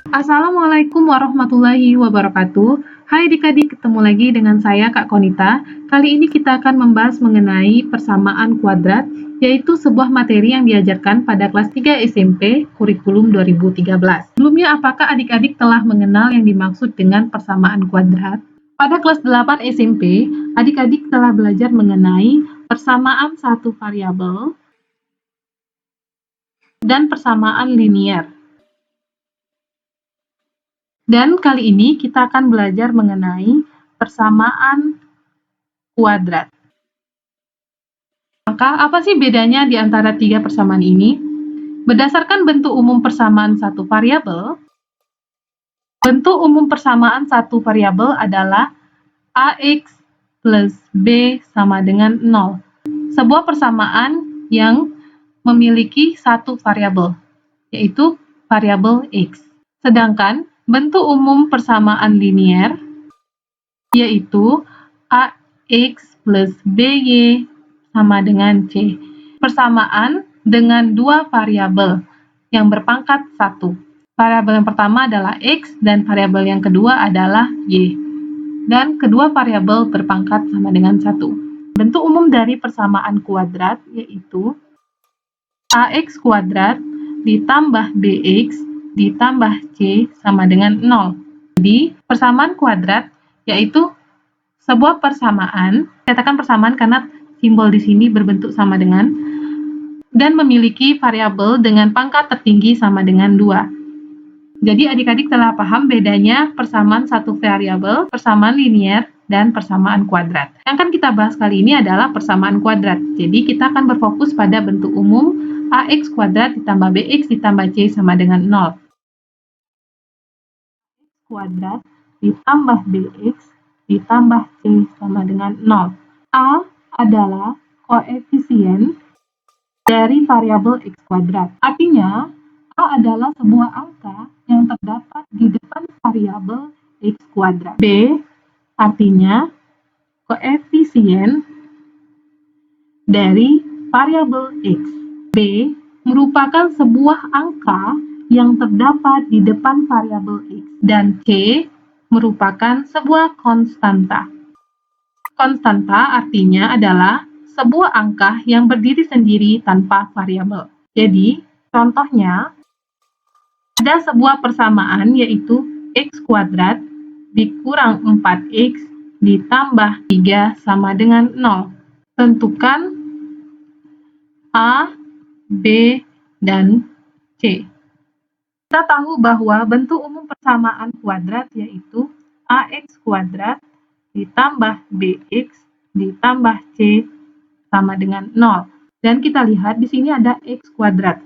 Assalamualaikum warahmatullahi wabarakatuh. Hai adik-adik, ketemu lagi dengan saya Kak Konita. Kali ini kita akan membahas mengenai persamaan kuadrat, yaitu sebuah materi yang diajarkan pada kelas 3 SMP kurikulum 2013. Sebelumnya, apakah adik-adik telah mengenal yang dimaksud dengan persamaan kuadrat? Pada kelas 8 SMP, adik-adik telah belajar mengenai persamaan satu variabel dan persamaan linier. Dan kali ini kita akan belajar mengenai persamaan kuadrat. Maka, apa sih bedanya di antara tiga persamaan ini? Berdasarkan bentuk umum persamaan satu variabel, bentuk umum persamaan satu variabel adalah AX plus B sama dengan 0. Sebuah persamaan yang memiliki satu variabel, yaitu variabel X. Sedangkan bentuk umum persamaan linier yaitu AX plus BY sama dengan C. Persamaan dengan dua variabel yang berpangkat 1. Variabel yang pertama adalah X dan variabel yang kedua adalah Y. Dan kedua variabel berpangkat sama dengan 1. Bentuk umum dari persamaan kuadrat yaitu AX kuadrat ditambah BX ditambah C sama dengan 0. Jadi, persamaan kuadrat yaitu sebuah persamaan, katakan persamaan karena simbol di sini berbentuk sama dengan, dan memiliki variabel dengan pangkat tertinggi sama dengan 2. Jadi adik-adik telah paham bedanya persamaan satu variabel, persamaan linier, dan persamaan kuadrat. Yang akan kita bahas kali ini adalah persamaan kuadrat. Jadi kita akan berfokus pada bentuk umum AX kuadrat ditambah BX ditambah C sama dengan 0. X kuadrat ditambah BX ditambah C sama dengan 0. A adalah koefisien dari variabel X kuadrat. Artinya, A adalah sebuah angka yang terdapat di depan variabel X kuadrat. B artinya koefisien dari variabel X. B merupakan sebuah angka yang terdapat di depan variabel X. Dan C merupakan sebuah konstanta. Konstanta artinya adalah sebuah angka yang berdiri sendiri tanpa variabel. Jadi, contohnya, ada sebuah persamaan yaitu X kuadrat dikurang 4X ditambah 3 sama dengan 0. Tentukan A, B, dan C. Kita tahu bahwa bentuk umum persamaan kuadrat yaitu AX kuadrat ditambah BX ditambah C sama dengan 0. Dan kita lihat di sini ada X kuadrat.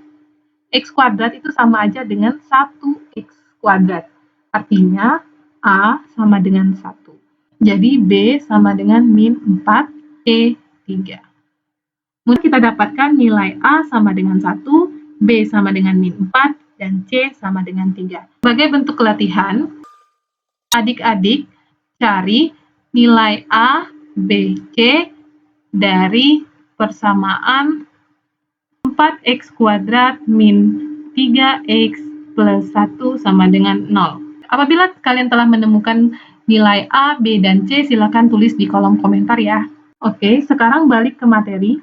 X kuadrat itu sama aja dengan 1X kuadrat. Artinya A sama dengan 1. Jadi B sama dengan min 4, C 3. Kemudian kita dapatkan nilai A sama dengan 1, B sama dengan min 4, dan C sama dengan 3. Sebagai bentuk latihan, adik-adik cari nilai A, B, C dari persamaan 4X kuadrat min 3X plus 1 sama dengan 0. Apabila kalian telah menemukan nilai A, B, dan C, silakan tulis di kolom komentar ya. Oke, sekarang balik ke materi.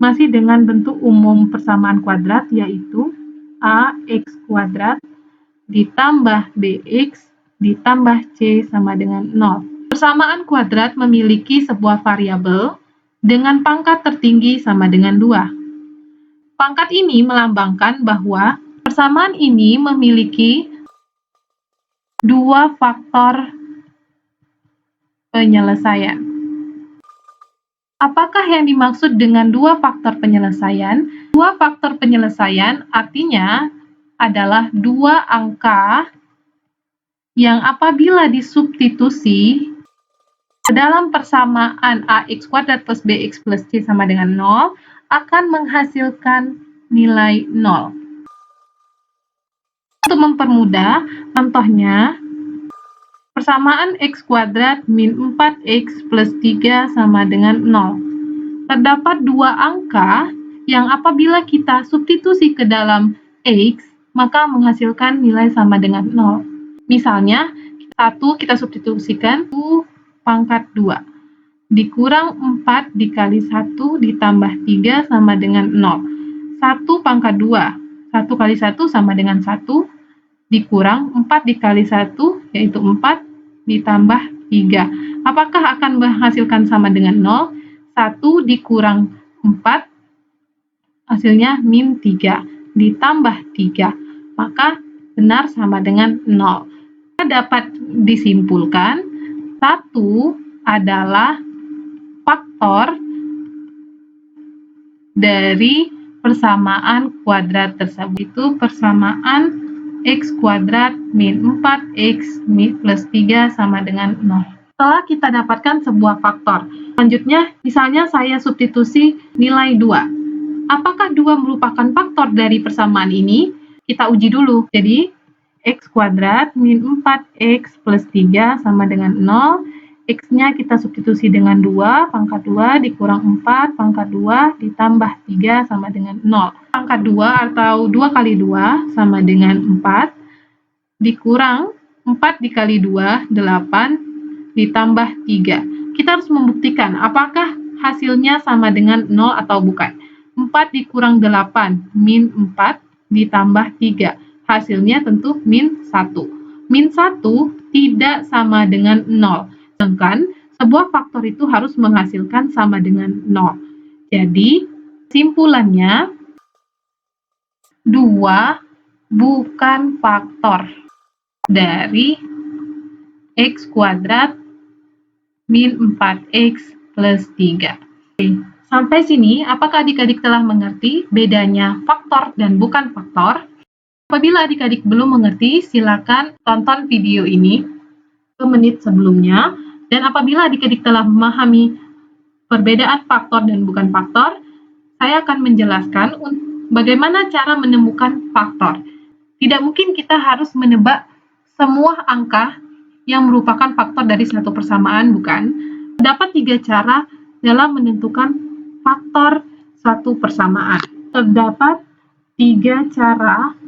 Masih dengan bentuk umum persamaan kuadrat, yaitu AX kuadrat ditambah BX ditambah C sama dengan 0. Persamaan kuadrat memiliki sebuah variabel dengan pangkat tertinggi sama dengan 2. Pangkat ini melambangkan bahwa persamaan ini memiliki dua faktor penyelesaian. Apakah yang dimaksud dengan dua faktor penyelesaian? Dua faktor penyelesaian artinya adalah dua angka yang apabila disubstitusi ke dalam persamaan AX kuadrat plus BX plus C sama dengan 0 akan menghasilkan nilai 0. Untuk mempermudah, contohnya persamaan X kuadrat min 4X plus 3 sama dengan 0. Terdapat dua angka yang apabila kita substitusi ke dalam X maka menghasilkan nilai sama dengan 0. Misalnya, 1 kita substitusikan 1 pangkat 2. Dikurang 4 dikali 1 ditambah 3 sama dengan 0. 1 pangkat 2. 1 kali 1 sama dengan 1. Dikurang 4 dikali 1, yaitu 4, ditambah 3. Apakah akan menghasilkan sama dengan 0? 1 dikurang 4, hasilnya min 3, ditambah 3. Maka benar sama dengan 0. Dapat disimpulkan 1 adalah faktor dari persamaan kuadrat tersebut. Itu persamaan x kuadrat min 4x plus 3 sama dengan 0. Setelah kita dapatkan sebuah faktor, selanjutnya misalnya saya substitusi nilai 2. Apakah 2 merupakan faktor dari persamaan ini? Kita uji dulu. Jadi, x kuadrat min 4x plus 3 sama dengan 0. X-nya kita substitusi dengan 2, pangkat 2 dikurang 4, pangkat 2 ditambah 3 sama dengan 0. Pangkat 2 atau 2 kali 2 sama dengan 4, dikurang 4 dikali 2, 8, ditambah 3. Kita harus membuktikan apakah hasilnya sama dengan 0 atau bukan. 4 dikurang 8, min 4, ditambah 3. Hasilnya tentu min 1. Min 1 tidak sama dengan 0. Sedangkan sebuah faktor itu harus menghasilkan sama dengan 0. Jadi, kesimpulannya 2 bukan faktor dari x kuadrat min 4x plus 3. Oke, sampai sini, apakah adik-adik telah mengerti bedanya faktor dan bukan faktor? Apabila adik-adik belum mengerti, silakan tonton video ini ke menit sebelumnya. Dan apabila adik-adik telah memahami perbedaan faktor dan bukan faktor, saya akan menjelaskan bagaimana cara menemukan faktor. Tidak mungkin kita harus menebak semua angka yang merupakan faktor dari satu persamaan, bukan? Terdapat 3 cara dalam menentukan faktor suatu persamaan. Terdapat 3 cara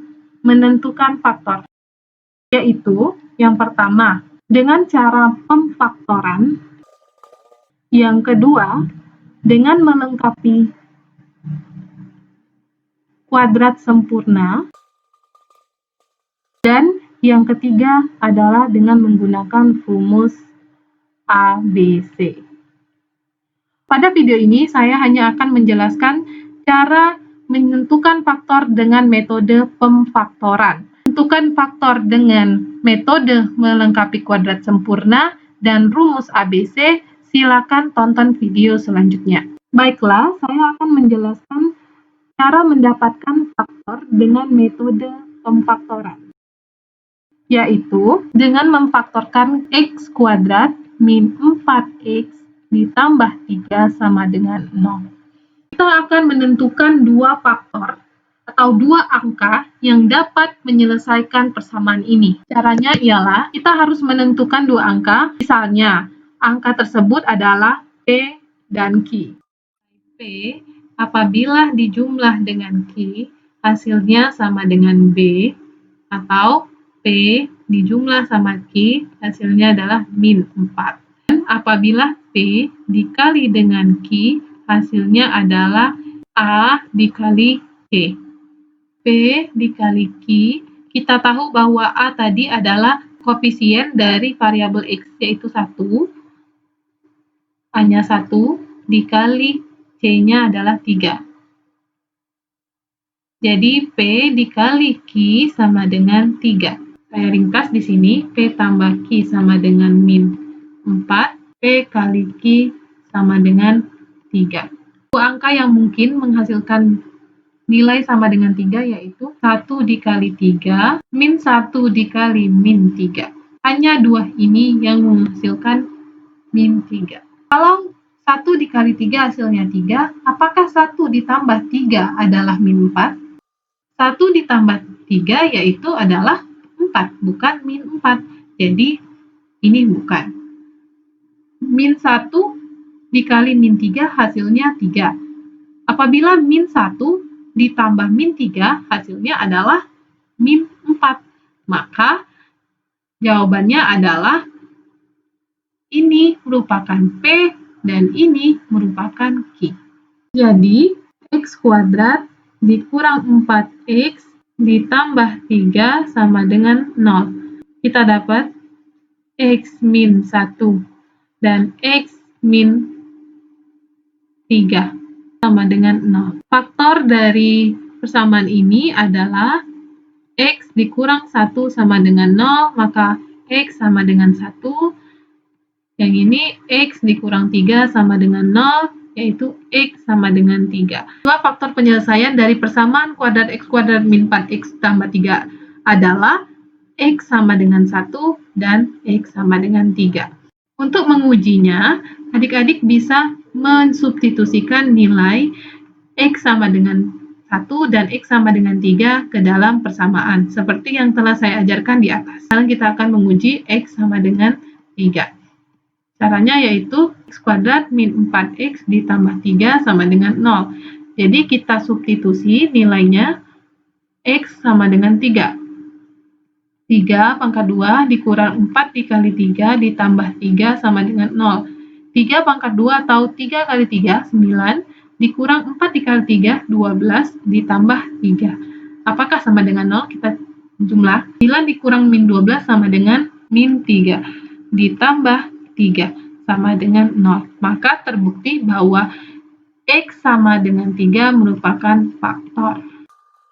menentukan faktor, yaitu yang pertama, dengan cara pemfaktoran, yang kedua, dengan melengkapi kuadrat sempurna, dan yang ketiga adalah dengan menggunakan rumus ABC. Pada video ini, saya hanya akan menjelaskan cara menentukan faktor dengan metode pemfaktoran. Tentukan faktor dengan metode melengkapi kuadrat sempurna dan rumus ABC, silakan tonton video selanjutnya. Baiklah, saya akan menjelaskan cara mendapatkan faktor dengan metode pemfaktoran, yaitu dengan memfaktorkan x kuadrat min 4x ditambah 3 sama dengan 0. Kita akan menentukan 2 faktor atau 2 angka yang dapat menyelesaikan persamaan ini. Caranya ialah kita harus menentukan 2 angka. Misalnya, angka tersebut adalah P dan Q. P apabila dijumlah dengan Q, hasilnya sama dengan B, atau P dijumlah sama Q, hasilnya adalah min 4. Dan apabila P dikali dengan Q, hasilnya adalah A dikali Q. P dikali Q, kita tahu bahwa A tadi adalah koefisien dari variabel X, yaitu 1, hanya 1, dikali C-nya adalah 3. Jadi, P dikali Q sama dengan 3. Saya ringkas di sini, P tambah Q sama dengan min 4, P kali Q sama dengan 3. Angka yang mungkin menghasilkan nilai sama dengan 3 yaitu 1 dikali 3 min 1 dikali min 3. Hanya 2 ini yang menghasilkan min 3. Kalau 1 dikali 3 hasilnya 3, apakah 1 ditambah 3 adalah min 4? 1 ditambah 3 yaitu adalah 4, bukan min 4. Jadi, ini bukan. Min 1 dikali min 3 hasilnya 3. Apabila min 1 ditambah min 3 hasilnya adalah min 4. Maka jawabannya adalah ini merupakan P dan ini merupakan Q. Jadi, X kuadrat dikurang 4X ditambah 3 sama dengan 0. Kita dapat X min 1 dan X min 3 sama dengan 0. Faktor dari persamaan ini adalah X dikurang 1 sama dengan 0, maka X sama dengan 1. Yang ini X dikurang 3 sama dengan 0, yaitu X sama dengan 3. Dua faktor penyelesaian dari persamaan kuadrat X kuadrat min 4X tambah 3 adalah X sama dengan 1 dan X sama dengan 3. Untuk mengujinya, adik-adik bisa mensubstitusikan nilai X sama dengan 1 dan X sama dengan 3 ke dalam persamaan, seperti yang telah saya ajarkan di atas. Sekarang kita akan menguji X sama dengan 3. Caranya yaitu X kuadrat min 4X ditambah 3 sama dengan 0. Jadi kita substitusi nilainya X sama dengan 3. 3 pangkat 2 dikurang 4 dikali 3 ditambah 3 sama dengan 0. 3 pangkat 2 atau 3 kali 3, 9. Dikurang 4 dikali 3, 12, ditambah 3. Apakah sama dengan 0? Kita jumlah. 9 dikurang min 12 sama dengan min 3. Ditambah 3 sama dengan 0. Maka terbukti bahwa X sama dengan 3 merupakan faktor.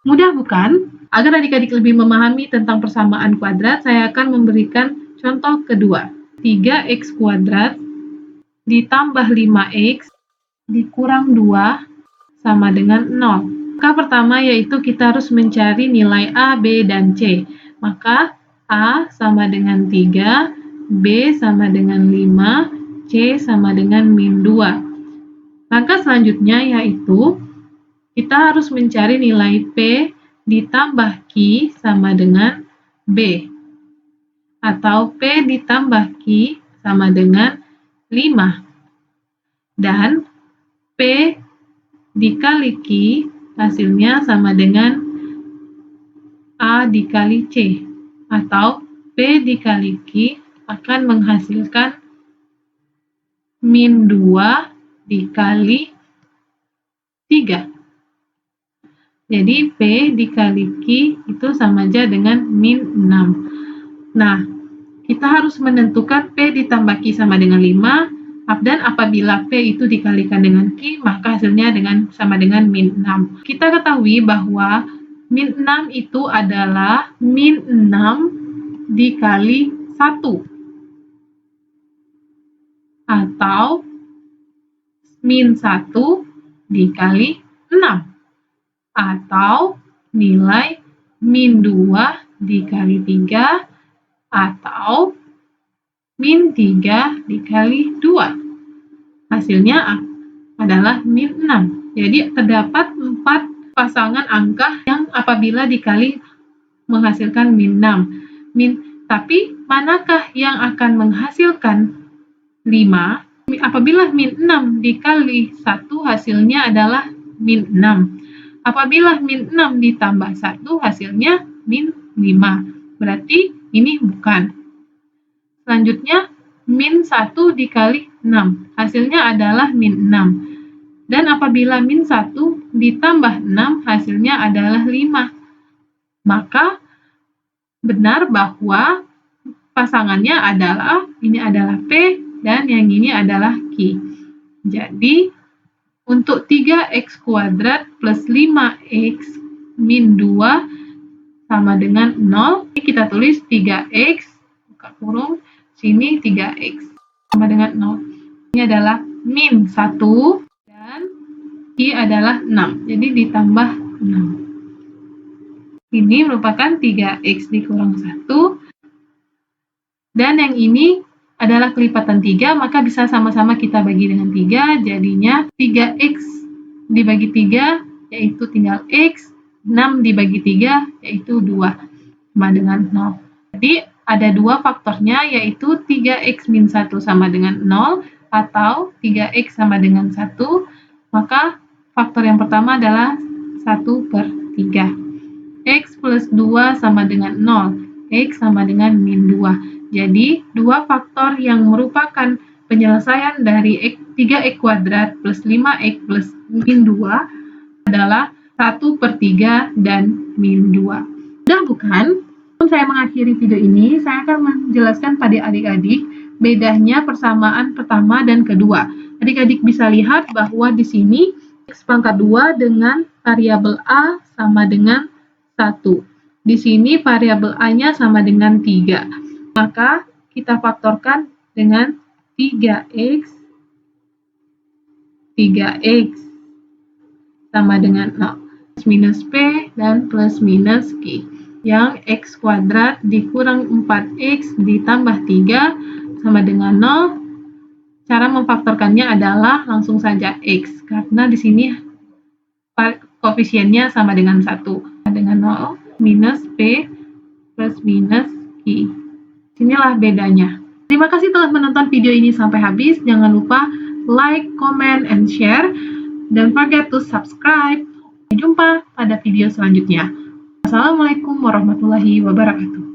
Mudah bukan? Agar adik-adik lebih memahami tentang persamaan kuadrat, saya akan memberikan contoh kedua. 3X kuadrat ditambah 5X dikurang 2 sama dengan 0. Maka pertama yaitu kita harus mencari nilai A, B, dan C. Maka A sama dengan 3, B sama dengan 5, C sama dengan min 2. Langkah selanjutnya yaitu kita harus mencari nilai P ditambah Q sama dengan B. Atau P ditambah Q sama dengan 5. Dan P dikali Q hasilnya sama dengan A dikali C. Atau P dikali Q akan menghasilkan min 2 dikali 3. Jadi P dikali Q itu sama aja dengan min 6. Nah, kita harus menentukan P ditambah Q sama dengan 5. Dan apabila P itu dikalikan dengan Q, maka hasilnya sama dengan min 6. Kita ketahui bahwa min 6 itu adalah min 6 dikali 1. Atau min 1 dikali 6. Atau nilai min 2 dikali 3. Atau min 3 dikali 2. Hasilnya adalah min 6. Jadi terdapat 4 pasangan angka yang apabila dikali menghasilkan min 6. Tapi manakah yang akan menghasilkan 5? Apabila min 6 dikali 1 hasilnya adalah min 6. Apabila min 6 ditambah 1 hasilnya min 5. Berarti ini bukan. Selanjutnya min 1 dikali 6. Hasilnya adalah min 6. Dan apabila min 1 ditambah 6 hasilnya adalah 5. Maka benar bahwa pasangannya adalah ini adalah P dan yang ini adalah Q. Jadi untuk 3X kuadrat plus 5X min 2 sama dengan 0. Kita tulis 3X buka kurung sini 3X sama dengan 0. Ini adalah min 1 dan Q adalah 6. Jadi ditambah 6. Ini merupakan 3X dikurang 1. Dan yang ini adalah kelipatan 3, maka bisa sama-sama kita bagi dengan 3. Jadinya 3X dibagi 3, yaitu tinggal X. 6 dibagi 3, yaitu 2. Sama dengan 0. Jadi ada dua faktornya, yaitu 3X min 1 sama dengan 0 atau 3X sama dengan 1. Maka faktor yang pertama adalah 1/3. X plus 2 sama dengan 0. X sama dengan min 2. Jadi, dua faktor yang merupakan penyelesaian dari 3x kuadrat plus 5x plus min 2 adalah 1/3 dan min 2. Mudah bukan? Sebelum saya mengakhiri video ini, saya akan menjelaskan pada adik-adik bedanya persamaan pertama dan kedua. Adik-adik bisa lihat bahwa di sini X pangkat 2 dengan variabel A sama dengan 1. Di sini variabel A-nya sama dengan 3. Maka kita faktorkan dengan 3x sama dengan 0. Plus minus P dan plus minus Q. Yang X kuadrat dikurang 4X ditambah 3 sama dengan 0. Cara memfaktorkannya adalah langsung saja X. Karena di sini koefisiennya sama dengan 1. Dengan 0 minus P plus minus Q. Inilah bedanya. Terima kasih telah menonton video ini sampai habis. Jangan lupa like, comment, and share. Don't forget to subscribe. Sampai jumpa pada video selanjutnya. Assalamualaikum warahmatullahi wabarakatuh.